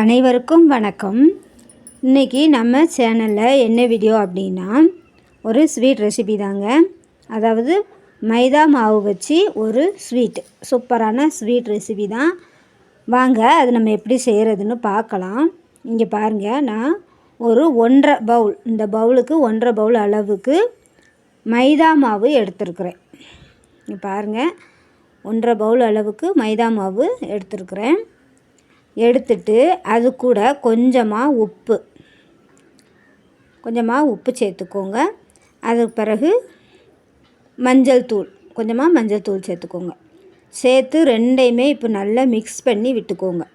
அனைவருக்கும் வணக்கம். இன்றைக்கி நம்ம சேனலில் என்ன வீடியோ அப்படின்னா ஒரு ஸ்வீட் ரெசிபி தாங்க. அதாவது மைதா மாவு வச்சு ஒரு சூப்பரான ஸ்வீட் ரெசிபி தான். வாங்க அது நம்ம எப்படி செய்கிறதுன்னு பார்க்கலாம். இங்கே பாருங்கள், நான் ஒரு 1.5 பவுல், இந்த பவுலுக்கு 1.5 பவுல் அளவுக்கு மைதா மாவு எடுத்துருக்குறேன். இங்கே பாருங்கள், 1.5 பவுல் அளவுக்கு மைதா மாவு எடுத்துருக்குறேன். எடுத்துட்டு அது கூட கொஞ்சமாக உப்பு சேர்த்துக்கோங்க. அதுக்கு பிறகு கொஞ்சமாக மஞ்சள் தூள் சேர்த்துக்கோங்க. சேர்த்து ரெண்டையுமே இப்போ நல்லா மிக்ஸ் பண்ணி விட்டுக்கோங்க.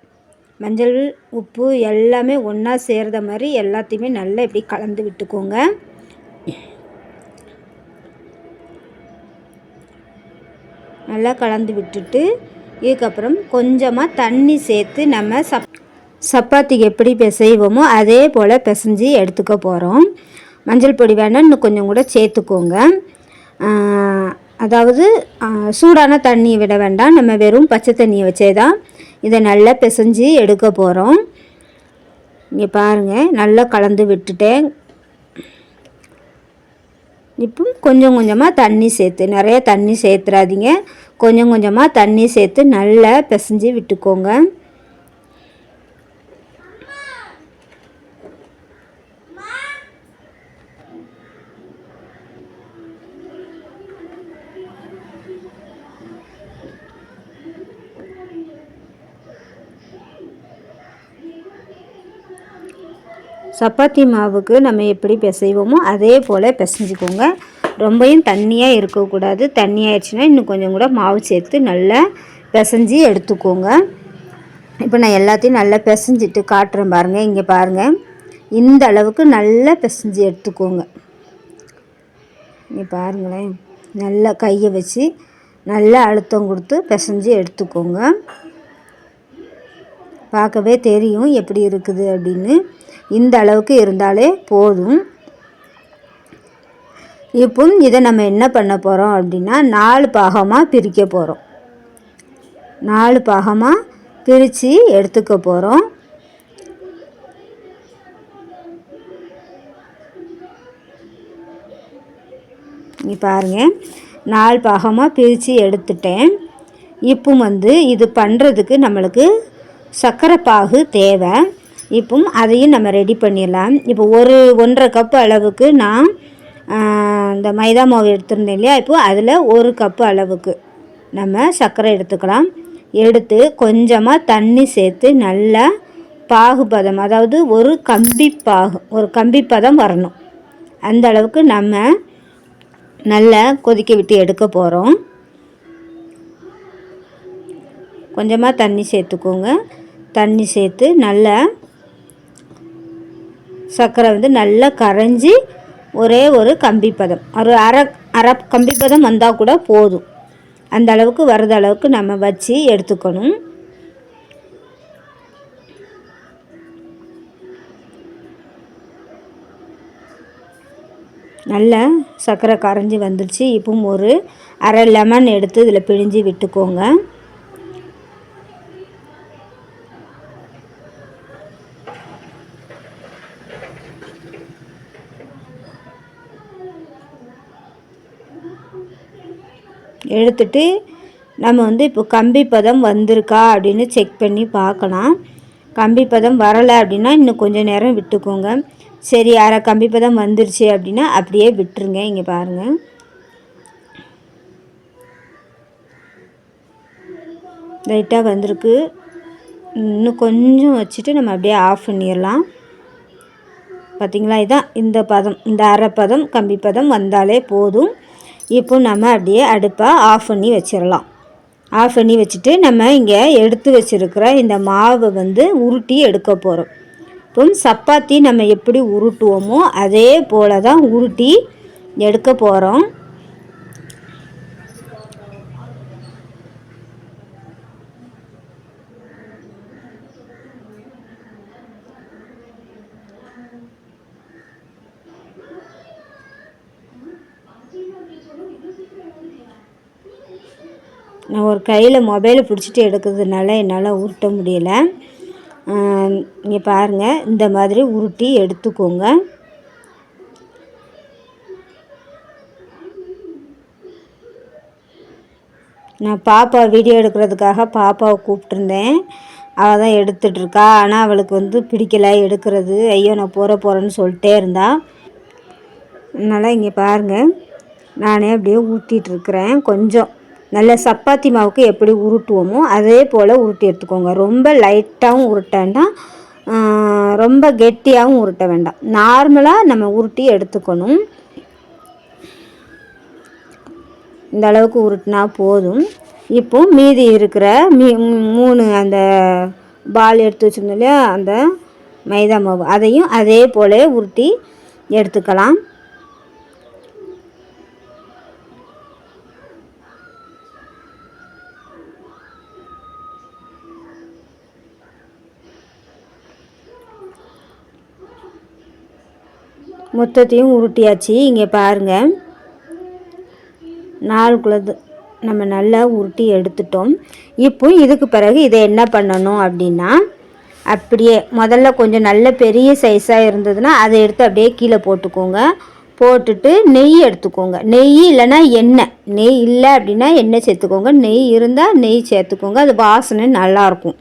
மஞ்சள் உப்பு எல்லாமே ஒன்றா சேர்ந்த மாதிரி எல்லாத்தையுமே நல்லா இப்படி கலந்து விட்டுக்கோங்க. நல்லா கலந்து விட்டுட்டு இதுக்கப்புறம் கொஞ்சமாக தண்ணி சேர்த்து நம்ம சப்பாத்திக்கு எப்படி பிசைவோமோ அதே போல் பிசைஞ்சு எடுத்துக்க போகிறோம். மஞ்சள் பொடி வேணால் இன்னும் கொஞ்சம் கூட சேர்த்துக்கோங்க. அதாவது சூடான தண்ணியை விட வேண்டாம், நம்ம வெறும் பச்சை தண்ணியை வச்சே தான் இதை நல்லா பிசைஞ்சு எடுக்க போகிறோம். இங்கே பாருங்கள், நல்லா கலந்து விட்டுட்டேன். இப்போ கொஞ்சம் கொஞ்சமாக தண்ணி சேர்த்து, நிறைய தண்ணி சேர்த்துறாதீங்க, கொஞ்சம் கொஞ்சமாக தண்ணி சேர்த்து நல்லா பிசைஞ்சு விட்டுக்கோங்க. சப்பாத்தி மாவுக்கு நம்ம எப்படி பிசைவோமோ அதே போல் பிசைஞ்சிக்கோங்க. ரொம்பவும் தண்ணியாக இருக்கக்கூடாது. தண்ணி ஆயிடுச்சுன்னா இன்னும் கொஞ்சம் கூட மாவு சேர்த்து நல்லா பிசைஞ்சி எடுத்துக்கோங்க. இப்போ நான் எல்லாத்தையும் நல்லா பிசைஞ்சிட்டு காட்டுறேன் பாருங்கள். இங்கே பாருங்கள், இந்த அளவுக்கு நல்லா பிசைஞ்சி எடுத்துக்கோங்க. இங்கே பாருங்களேன், நல்லா கையை வச்சு நல்லா அழுத்தம் கொடுத்து பிசைஞ்சி எடுத்துக்கோங்க. பார்க்கவே தெரியும் எப்படி இருக்குது அப்படின்னு. இந்த அளவுக்கு இருந்தாலே போதும். இப்போ இதை நம்ம என்ன பண்ண போகிறோம் அப்படின்னா 4 பாகமாக பிரிக்க போகிறோம். 4 பாகமாக பிரித்து எடுத்துக்க போகிறோம். இங்கே பாருங்கள், 4 பாகமாக பிரித்து எடுத்துட்டேன். இப்போ இது பண்ணுறதுக்கு நம்மளுக்கு சர்க்கரை பாகு தேவை. இப்போ அதையும் நம்ம ரெடி பண்ணிடலாம். இப்போ 1.5 கப்பு அளவுக்கு நான் இந்த மைதா மாவு எடுத்துருந்தேன் இல்லையா, இப்போ அதில் 1 கப்பு அளவுக்கு நம்ம சர்க்கரை எடுத்துக்கலாம். எடுத்து கொஞ்சமாக தண்ணி சேர்த்து நல்லா பாகுபதம், அதாவது ஒரு கம்பி பதம் வரணும். அந்த அளவுக்கு நம்ம நல்லா கொதிக்க விட்டு எடுக்க போகிறோம். கொஞ்சமாக தண்ணி சேர்த்துக்கோங்க. தண்ணி சேர்த்து நல்லா சர்க்கரை நல்லா கரைஞ்சி ஒரு கம்பி பதம், ஒரு அரை கம்பி பதம் வந்தால் கூட போதும். அந்த அளவுக்கு வர்ற அளவுக்கு நம்ம வச்சு எடுத்துக்கணும். நல்லா சர்க்கரை கரைஞ்சி வந்துடுச்சு. இப்போ ஒரு அரை லெமன் எடுத்து இதில் பிழிஞ்சு விட்டுக்கோங்க. எடுத்துட்டு நம்ம இப்போ கம்பி பதம் வந்திருக்கா அப்படின்னு செக் பண்ணி பார்க்கலாம். கம்பி பதம் வரலை அப்படின்னா இன்னும் கொஞ்சம் நேரம் விட்டுக்கோங்க. சரி, அரை கம்பி பதம் வந்துருச்சு அப்படின்னா அப்படியே விட்டுருங்க. இங்கே பாருங்கள், லைட்டாக வந்திருக்கு. இன்னும் கொஞ்சம் வச்சுட்டு நம்ம அப்படியே ஆஃப் பண்ணிடலாம். பார்த்திங்களா, இதுதான் இந்த பதம், இந்த அரை பதம் கம்பி பதம் வந்தாலே போதும். இப்போ நம்ம அப்படியே அடுப்பை ஆஃப் பண்ணி வச்சிடலாம். ஆஃப் பண்ணி வச்சுட்டு நம்ம இங்கே எடுத்து வச்சுருக்கிற இந்த மாவை உருட்டி எடுக்க போகிறோம். இப்போ சப்பாத்தி நம்ம எப்படி உருட்டுவோமோ அதே போல் தான் உருட்டி எடுக்க போகிறோம். நான் ஒரு கையில் மொபைலை பிடிச்சிட்டு எடுக்கிறதுனால என்னால் உருட்ட முடியலை. இங்கே பாருங்கள், இந்த மாதிரி உருட்டி எடுத்துக்கோங்க. நான் பாப்பா வீடியோ எடுக்கிறதுக்காக பாப்பாவை கூப்பிட்ருந்தேன். அவள் தான் எடுத்துகிட்ருக்கா. ஆனால் அவளுக்கு வந்து பிடிக்கலை எடுக்கிறது. ஐயோ நான் போகிறேன்னு சொல்லிட்டே இருந்தா. அதனால் இங்கே பாருங்கள், நானே அப்படியே ஊற்றிட்டுருக்குறேன். கொஞ்சம் நல்ல சப்பாத்தி மாவுக்கு எப்படி உருட்டுவோமோ அதே போல் உருட்டி எடுத்துக்கோங்க. ரொம்ப லைட்டாகவும் உருட்ட வேண்டாம், ரொம்ப கெட்டியாகவும் உருட்ட வேண்டாம். நார்மலாக நம்ம உருட்டி எடுத்துக்கணும். இந்த அளவுக்கு உருட்டினா போதும். இப்போ மீதி இருக்கிற 3 அந்த பால் எடுத்து வச்சுருந்தோம் இல்லையா, அந்த மைதா மாவு, அதையும் அதே போல் உருட்டி எடுத்துக்கலாம். மொத்தத்தையும் உருட்டியாச்சு. இங்கே பாருங்கள், 4 குலது நம்ம நல்லா உருட்டி எடுத்துட்டோம். இப்போ இதுக்கு பிறகு இதை என்ன பண்ணணும் அப்படின்னா, அப்படியே முதல்ல கொஞ்சம் நல்ல பெரிய சைஸாக இருந்ததுன்னா அதை எடுத்து அப்படியே கீழே போட்டுக்கோங்க. போட்டுட்டு நெய் எடுத்துக்கோங்க. நெய் இல்லைன்னா எண்ணெய், நெய் இல்லை அப்படின்னா எண்ணெய் சேர்த்துக்கோங்க. நெய் இருந்தால் நெய் சேர்த்துக்கோங்க, அது வாசனை நல்லாயிருக்கும்.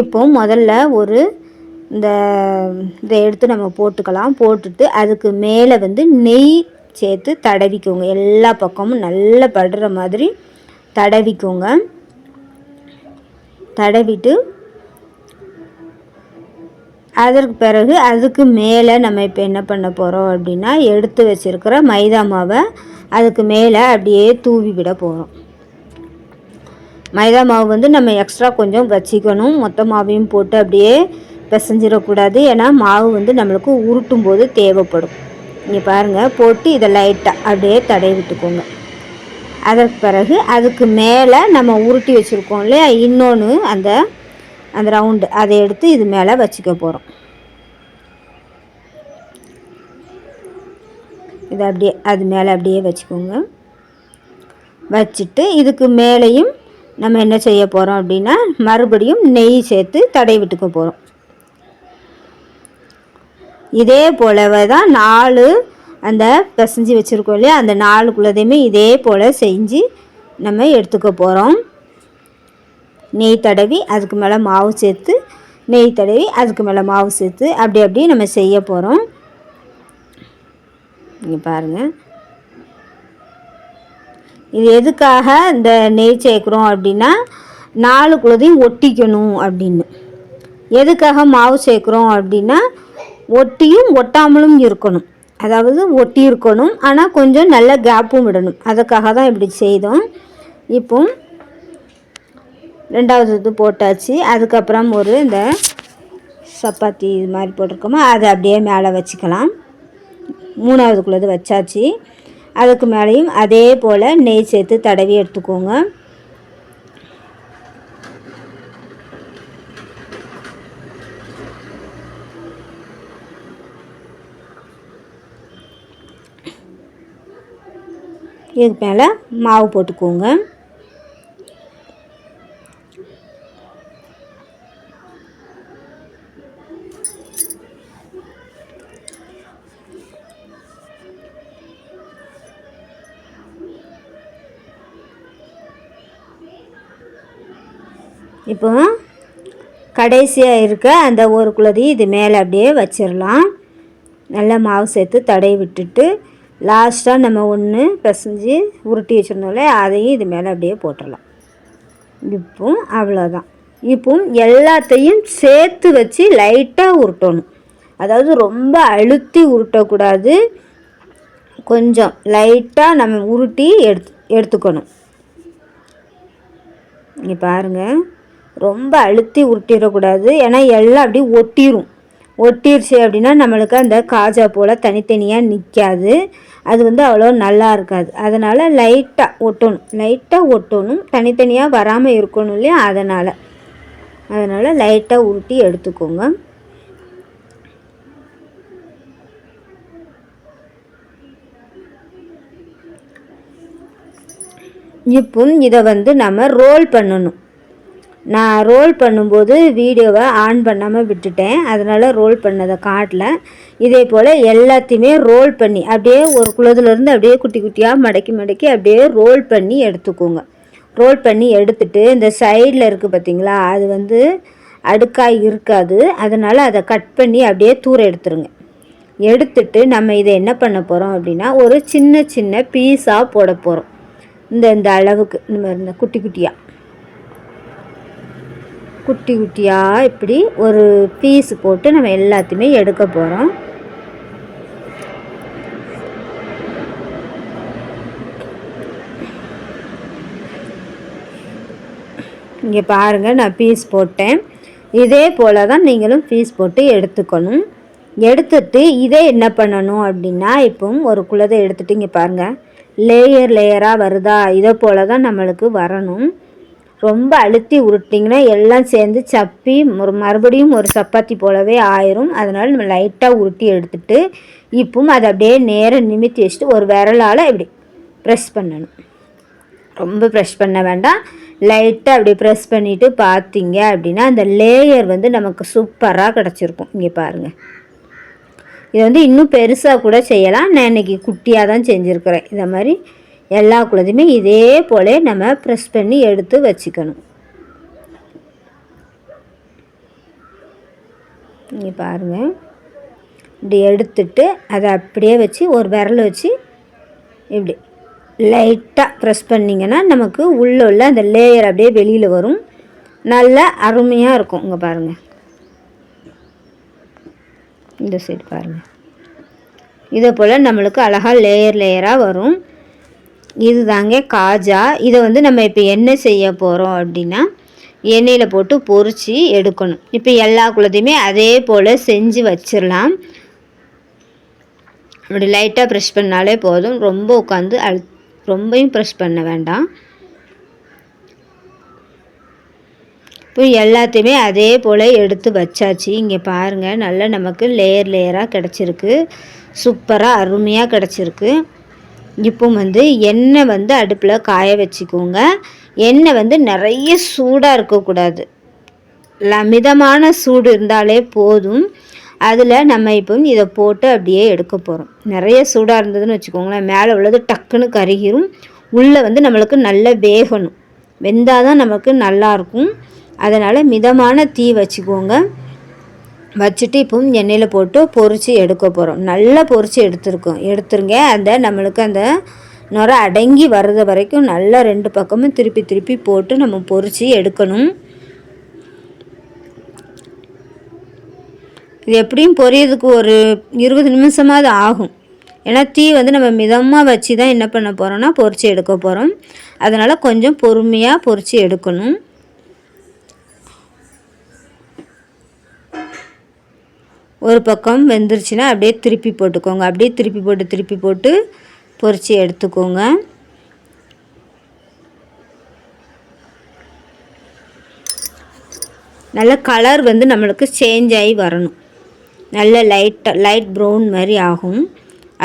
இப்போ முதல்ல இதை எடுத்து நம்ம போட்டுக்கலாம். போட்டுட்டு அதுக்கு மேலே வந்து நெய் சேர்த்து தடவிக்கோங்க. எல்லா பக்கமும் நல்லா படுற மாதிரி தடவிக்கோங்க. தடவிட்டு அதற்கு பிறகு அதுக்கு மேலே நம்ம இப்போ என்ன பண்ண போகிறோம் அப்படின்னா, எடுத்து வச்சுருக்கிற மைதா மாவை அதுக்கு மேலே அப்படியே தூவி விட போகிறோம். மைதா மாவு வந்து நம்ம எக்ஸ்ட்ரா கொஞ்சம் வச்சிக்கணும். மொத்த மாவையும் போட்டு அப்படியே பிசைஞ்சிடக்கூடாது. ஏன்னா மாவு வந்து நம்மளுக்கு உருட்டும் போது தேவைப்படும். இங்கே பாருங்கள், போட்டு இதை லைட்டாக அப்படியே தடவி விட்டுக்கோங்க. அதற்கு பிறகு அதுக்கு மேலே நம்ம உருட்டி வச்சுருக்கோம் இல்லையா இன்னொன்று அந்த ரவுண்டு, அதை எடுத்து இது மேலே வச்சுக்க போகிறோம். இதை அப்படியே அது மேலே அப்படியே வச்சுக்கோங்க. வச்சுட்டு இதுக்கு மேலேயும் நம்ம என்ன செய்ய போகிறோம் அப்படின்னா, மறுபடியும் நெய் சேர்த்து தடவி விட்டுக்க போகிறோம். இதே போலவே தான் 4 அந்த பிசைஞ்சு வச்சுருக்கோம் இல்லையா, அந்த 4 குள்ளதையுமே இதே போல் செஞ்சு நம்ம எடுத்துக்க போகிறோம். நெய் தடவி அதுக்கு மேலே மாவு சேர்த்து, நெய் தடவி அதுக்கு மேலே மாவு சேர்த்து அப்படி நம்ம செய்ய போகிறோம். இங்கே பாருங்கள், இது எதுக்காக இந்த நெய் சேர்க்குறோம் அப்படின்னா, 4 குள்ளதையும் ஒட்டிக்கணும் அப்படின்னு. எதுக்காக மாவு சேர்க்குறோம் அப்படின்னா, ஒட்டியும் ஒட்டாமலும் இருக்கணும். அதாவது ஒட்டி இருக்கணும், ஆனால் கொஞ்சம் நல்ல கேப்பும் விடணும். அதுக்காக தான் இப்படி செய்தோம். இப்போ 2வது இது போட்டாச்சு. அதுக்கப்புறம் இந்த சப்பாத்தி இது மாதிரி போட்டிருக்கோமோ அதை அப்படியே மேலே வச்சுக்கலாம். 3வதுக்குள்ளது வச்சாச்சு. அதுக்கு மேலேயும் அதே போல் நெய் சேர்த்து தடவி எடுத்துக்கோங்க. இதுக்கு மேலே மாவு போட்டுக்கோங்க. இப்போ கடைசியாக இருக்க அந்த ஒரு குள்ளதையும் இது மேலே அப்படியே வச்சிடலாம். நல்லா மாவு சேர்த்து தடவி விட்டுட்டு லாஸ்ட்டாக நம்ம ஒன்று பிசைஞ்சு உருட்டி வச்சுருந்தோம்ல, அதையும் இது மேலே அப்படியே போட்டுடலாம். இப்போ அவ்வளோதான். இப்போ எல்லாத்தையும் சேர்த்து வச்சு லைட்டாக உருட்டணும். அதாவது ரொம்ப அழுத்தி உருட்டக்கூடாது, கொஞ்சம் லைட்டாக நம்ம உருட்டி எடுத்துக்கணும். இங்கே பாருங்கள், ரொம்ப அழுத்தி உருட்டிடக்கூடாது. ஏன்னா எல்லாம் அப்படி ஒட்டிருச்சு அப்படின்னா நம்மளுக்கு அந்த காஜா போல் தனித்தனியாக நிற்காது. அது வந்து அவ்வளோ நல்லா இருக்காது. அதனால் லைட்டாக ஒட்டணும், தனித்தனியாக வராமல் இருக்கணும் இல்லையா, அதனால் லைட்டாக உருட்டி எடுத்துக்கோங்க. இப்போ இதை வந்து நம்ம ரோல் பண்ணணும். நான் ரோல் பண்ணும்போது வீடியோவை ஆன் பண்ணாமல் விட்டுட்டேன், அதனால் ரோல் பண்ணதை காட்டல. இதே போல் எல்லாத்தையுமே ரோல் பண்ணி அப்படியே ஒரு குளத்துலேருந்து அப்படியே குட்டி குட்டியாக மடக்கி மடக்கி அப்படியே ரோல் பண்ணி எடுத்துக்கோங்க. ரோல் பண்ணி எடுத்துட்டு இந்த சைடில் இருக்குது பார்த்திங்களா, அது வந்து அடுக்காக இருக்காது, அதனால் அதை கட் பண்ணி அப்படியே தூர எடுத்துருங்க. எடுத்துட்டு நம்ம இதை என்ன பண்ண போகிறோம் அப்படின்னா, ஒரு சின்ன சின்ன பீஸாக போட போகிறோம். இந்த அளவுக்கு இந்த குட்டி குட்டியாக குட்டி குட்டியாக இப்படி ஒரு பீஸ் போட்டு நம்ம எல்லாத்தையுமே எடுக்க போகிறோம். இங்கே பாருங்கள், நான் பீஸ் போட்டேன். இதே போல் தான் நீங்களும் பீஸ் போட்டு எடுத்துக்கணும். எடுத்துட்டு இதை என்ன பண்ணணும் அப்படின்னா, இப்போ ஒரு குலதை எடுத்துகிட்டு இங்கே பாருங்கள், லேயர் லேயராக வருதா, இதை போல் தான் நம்மளுக்கு வரணும். ரொம்ப அழுத்தி உருட்டிங்கன்னா எல்லாம் சேர்ந்து சப்பி மறுபடியும் ஒரு சப்பாத்தி போலவே ஆயிரும். அதனால் நம்ம லைட்டாக உருட்டி எடுத்துட்டு இப்பவும் அதை அப்படியே நேரம் நிமித்தி வச்சுட்டு ஒரு விரலால் இப்படி ப்ரெஸ் பண்ணணும். ரொம்ப ப்ரெஸ் பண்ண வேண்டாம், லைட்டாக அப்படி ப்ரெஸ் பண்ணிவிட்டு பார்த்தீங்க அப்படின்னா அந்த லேயர் வந்து நமக்கு சூப்பராக கிடச்சிருக்கும். இங்கே பாருங்கள், இதை வந்து இன்னும் பெருசாக கூட செய்யலாம். நான் இன்றைக்கி குட்டியாக தான் செஞ்சுருக்கிறேன். இந்த மாதிரி எல்லா குழந்தையுமே இதே போல் நம்ம ப்ரெஸ் பண்ணி எடுத்து வச்சுக்கணும். இங்கே பாருங்கள், இப்படி எடுத்துட்டு அதை அப்படியே வச்சு ஒரு விரல் வச்சு இப்படி லைட்டாக ப்ரெஸ் பண்ணிங்கன்னா நமக்கு உள்ள அந்த லேயர் அப்படியே வெளியில் வரும். நல்ல அருமையாக இருக்கும். இங்கே பாருங்கள், இந்த சைடு பாருங்கள், இதே போல் நம்மளுக்கு அழகாக லேயர் லேயராக வரும். இது தாங்க காஜா. இதை வந்து நம்ம இப்போ என்ன செய்ய போகிறோம் அப்படின்னா, எண்ணெயில் போட்டு பொரித்து எடுக்கணும். இப்போ எல்லா குழந்தையுமே அதே போல் செஞ்சு வச்சிடலாம். அப்படி லைட்டாக ப்ரெஷ் பண்ணாலே போதும், ரொம்ப உட்காந்து ரொம்பவும் ப்ரெஷ் பண்ண வேண்டாம். இப்போ எல்லாத்தையுமே அதே போல் எடுத்து வச்சாச்சு. இங்கே பாருங்கள், நல்லா நமக்கு லேயர் லேயராக கிடச்சிருக்கு, சூப்பராக அருமையாக கிடச்சிருக்கு. இப்போ வந்து எண்ணெய் வந்து அடுப்பில் காய வச்சுக்கோங்க. எண்ணெய் வந்து நிறைய சூடாக இருக்கக்கூடாது, மிதமான சூடு இருந்தாலே போதும். அதில் நம்ம இப்போ இதை போட்டு அப்படியே எடுக்க போகிறோம். நிறைய சூடாக இருந்ததுன்னு வச்சுக்கோங்களேன், மேலே உள்ளது டக்குன்னு கருகிரும். உள்ளே வந்து நம்மளுக்கு நல்லா வேகணும், வெந்தால் தான் நமக்கு நல்லாயிருக்கும். அதனால் மிதமான தீ வச்சுக்கோங்க. வச்சுட்டு இப்போ எண்ணெயில் போட்டு பொரித்து எடுக்க போகிறோம். நல்லா பொரித்து எடுத்துருங்க. அந்த நம்மளுக்கு அந்த நுரை அடங்கி வர்றது வரைக்கும் நல்லா ரெண்டு பக்கமும் திருப்பி திருப்பி போட்டு நம்ம பொரித்து எடுக்கணும். இது எப்படியும் பொரியறதுக்கு ஒரு 20 நிமிஷமாவது ஆகும். ஏன்னா தீ வந்து நம்ம மிதமாக வச்சு தான் என்ன பண்ண போகிறோம்னா பொரித்து எடுக்க போகிறோம். அதனால் கொஞ்சம் பொறுமையாக பொரித்து எடுக்கணும். ஒரு பக்கம் வெந்துருச்சுன்னா அப்படியே திருப்பி போட்டுக்கோங்க. அப்படியே திருப்பி போட்டு பொரித்து எடுத்துக்கோங்க. நல்ல கலர் வந்து நம்மளுக்கு சேஞ்ச் ஆகி வரணும். நல்ல லைட் ப்ரௌன் மாதிரி ஆகும்.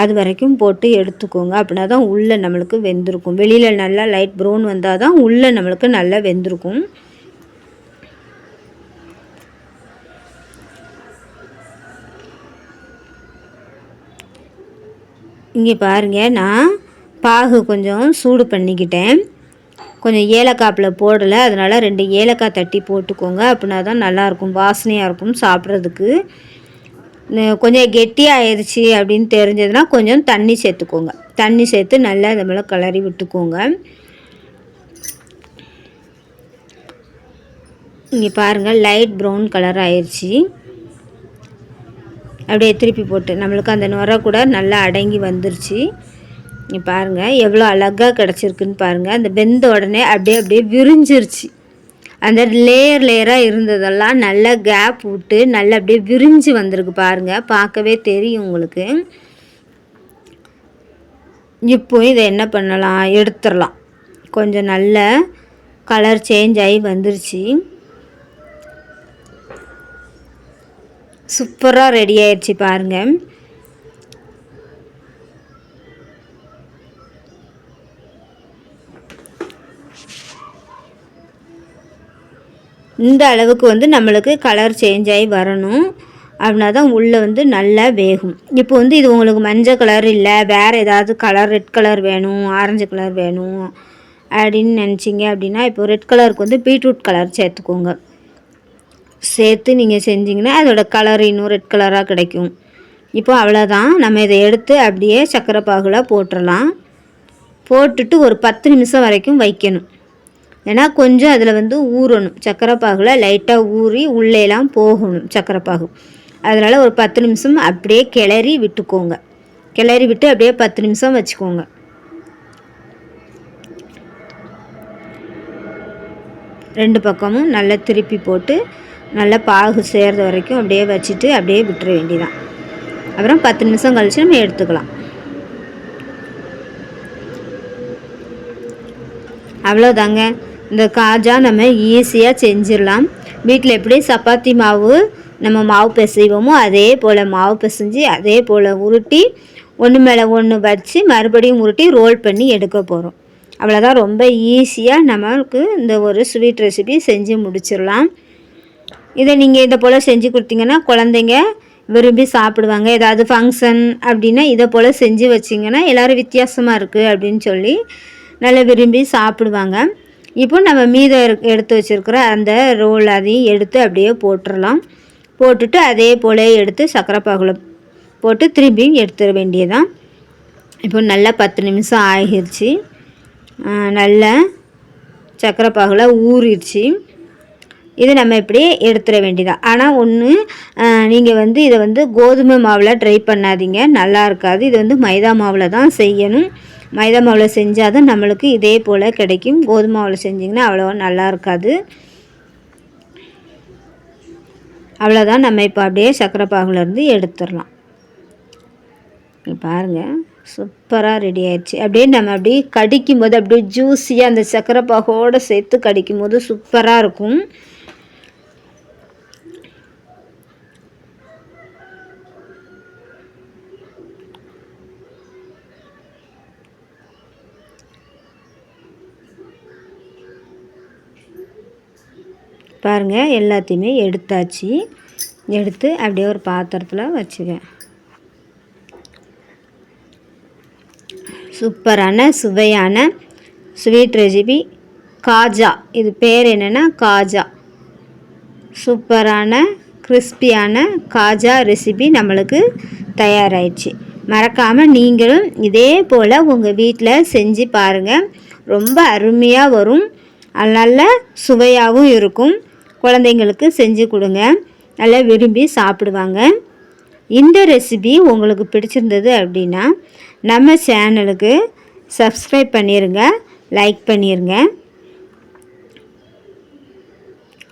அது வரைக்கும் போட்டு எடுத்துக்கோங்க. அப்படின்னா தான் உள்ளே நம்மளுக்கு வெந்திருக்கும். வெளியில் நல்லா லைட் ப்ரௌன் வந்தால் தான் உள்ளே நம்மளுக்கு நல்லா வெந்திருக்கும். இங்கே பாருங்கள், நான் பாகு கொஞ்சம் சூடு பண்ணிக்கிட்டேன். கொஞ்சம் ஏலக்காப்பில் போடலை, அதனால் 2 ஏலக்காய் தட்டி போட்டுக்கோங்க. அப்படின்னா தான் நல்லாயிருக்கும், வாசனையாக இருக்கும் சாப்பிட்றதுக்கு. கொஞ்சம் கெட்டியாக ஆயிடுச்சு அப்படின்னு தெரிஞ்சதுன்னா கொஞ்சம் தண்ணி சேர்த்துக்கோங்க. தண்ணி சேர்த்து நல்லா இது மேலே கிளறி விட்டுக்கோங்க. இங்கே பாருங்கள், லைட் ப்ரௌன் கலர் ஆயிடுச்சு. அப்படியே திருப்பி போட்டு நம்மளுக்கு அந்த நுரை கூட நல்லா அடங்கி வந்துருச்சு. இங்கே பாருங்கள் எவ்வளோ அழகாக கிடச்சிருக்குன்னு பாருங்கள். அந்த வெந்த உடனே அப்படியே விரிஞ்சிருச்சு. அந்த லேயராக இருந்ததெல்லாம் நல்லா கேப் விட்டு நல்லா அப்படியே விரிஞ்சு வந்திருக்கு பாருங்கள், பார்க்கவே தெரியும் உங்களுக்கு. இப்போ இதை என்ன பண்ணலாம், எடுத்துடலாம். கொஞ்சம் நல்ல கலர் சேஞ்ச் ஆகி வந்துருச்சு. சூப்பராக ரெடி ஆயிடுச்சு பாருங்கள். இந்த அளவுக்கு வந்து நம்மளுக்கு கலர் சேஞ்ச் ஆகி வரணும். அப்படின்னா தான் உள்ளே வந்து நல்லா வேகும். இப்போ வந்து இது உங்களுக்கு மஞ்சள் கலர் இல்லை, வேறு ஏதாவது கலர், ரெட் கலர் வேணும், ஆரஞ்சு கலர் வேணும் அப்படின்னு நினச்சிங்க அப்படின்னா, இப்போ ரெட் கலருக்கு வந்து பீட்ரூட் கலர் சேர்த்துக்கோங்க. சேர்த்து நீங்கள் செஞ்சிங்கன்னா அதோட கலர் இன்னும் ரெட் கலராக கிடைக்கும். இப்போ அவ்வளோதான். நம்ம இதை எடுத்து அப்படியே சர்க்கரை பாகில் போட்டுடலாம். போட்டுட்டு ஒரு 10 நிமிஷம் வரைக்கும் வைக்கணும். ஏன்னா கொஞ்சம் அதில் வந்து ஊறணும். சர்க்கரை பாகில் லைட்டாக ஊறி உள்ளேலாம் போகணும் சர்க்கரை பாகு. அதனால் ஒரு 10 நிமிஷம் அப்படியே கிளறி விட்டுக்கோங்க. கிளறி விட்டு அப்படியே 10 நிமிஷம் வச்சுக்கோங்க. ரெண்டு பக்கமும் நல்லா திருப்பி போட்டு நல்லா பாகு சேர்ற வரைக்கும் அப்படியே வச்சுட்டு அப்படியே விட்டுற வேண்டியதான். அப்புறம் 10 நிமிஷம் கழித்து நம்ம எடுத்துக்கலாம். அவ்வளோதாங்க. இந்த காஜா நம்ம ஈஸியாக செஞ்சிடலாம். வீட்டில் எப்படி சப்பாத்தி மாவு நம்ம மாவு பிசைவோமோ அதே போல் மாவு பிசைஞ்சு அதே போல் உருட்டி ஒன்று மேலே ஒன்று வச்சு மறுபடியும் உருட்டி ரோல் பண்ணி எடுக்க போகிறோம். அவ்வளோதான். ரொம்ப ஈஸியாக நமக்கு இந்த ஒரு ஸ்வீட் ரெசிபி செஞ்சு முடிச்சிடலாம். இதை நீங்கள் இதை போல் செஞ்சு கொடுத்தீங்கன்னா குழந்தைங்க விரும்பி சாப்பிடுவாங்க. ஏதாவது ஃபங்க்ஷன் அப்படின்னா இதை போல் செஞ்சு வச்சிங்கன்னா எல்லோரும் வித்தியாசமாக இருக்குது அப்படின்னு சொல்லி நல்லா விரும்பி சாப்பிடுவாங்க. இப்போ நம்ம மீதம் எடுத்து வச்சுருக்கிற அந்த ரோல் அதையும் எடுத்து அப்படியே போட்டுடலாம். போட்டுட்டு அதே போல் எடுத்து சர்க்கரை பாகுல போட்டு திரும்பியும் எடுத்துட வேண்டியதான். இப்போ நல்லா 10 நிமிஷம் ஆகிருச்சு. நல்லா சர்க்கரை பாகுல ஊறிடுச்சு. இது நம்ம இப்படியே எடுத்துட வேண்டியதான். ஆனால் ஒன்று, நீங்கள் வந்து இதை வந்து கோதுமை மாவில் ட்ரை பண்ணாதீங்க, நல்லா இருக்காது. இது வந்து மைதா மாவில் தான் செய்யணும். மைதா மாவில் செஞ்சால் தான் நம்மளுக்கு இதே போல் கிடைக்கும். கோதுமை மாவில் செஞ்சிங்கன்னா அவ்வளோவா நல்லா இருக்காது. அவ்வளோதான். நம்ம இப்போ அப்படியே சர்க்கரை பாகுலேருந்து எடுத்துடலாம். பாருங்கள், சூப்பராக ரெடி ஆயிடுச்சு. அப்படியே நம்ம அப்படியே கடிக்கும் போது அப்படியே ஜூஸியாக அந்த சர்க்கரை பாகோடு சேர்த்து கடிக்கும் போது சூப்பராக இருக்கும். பாருங்கள், எல்லாத்தையுமே எடுத்தாச்சு. எடுத்து அப்படியே ஒரு பாத்திரத்தில் வச்சுக்கேன். சூப்பரான சுவையான ஸ்வீட் ரெசிபி காஜா. இது பேர் என்னென்னா காஜா. சூப்பரான கிறிஸ்பியான காஜா ரெசிபி நம்மளுக்கு தயாராகிடுச்சு. மறக்காமல் நீங்களும் இதே போல் உங்கள் வீட்டில் செஞ்சு பாருங்கள். ரொம்ப அருமையாக வரும், நல்ல சுவையாகவும் இருக்கும். குழந்தைங்களுக்கு செஞ்சு கொடுங்க, நல்லா விரும்பி சாப்பிடுவாங்க. இந்த ரெசிபி உங்களுக்கு பிடிச்சிருந்தது அப்படின்னா நம்ம சேனலுக்கு சப்ஸ்கிரைப் பண்ணிடுங்க, லைக் பண்ணிடுங்க.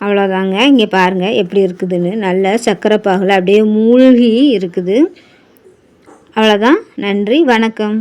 அவ்வளோதாங்க. இங்கே பாருங்கள் எப்படி இருக்குதுன்னு. நல்ல சர்க்கரை பாகில் அப்படியே மூழ்கி இருக்குது. அவ்வளோதான். நன்றி, வணக்கம்.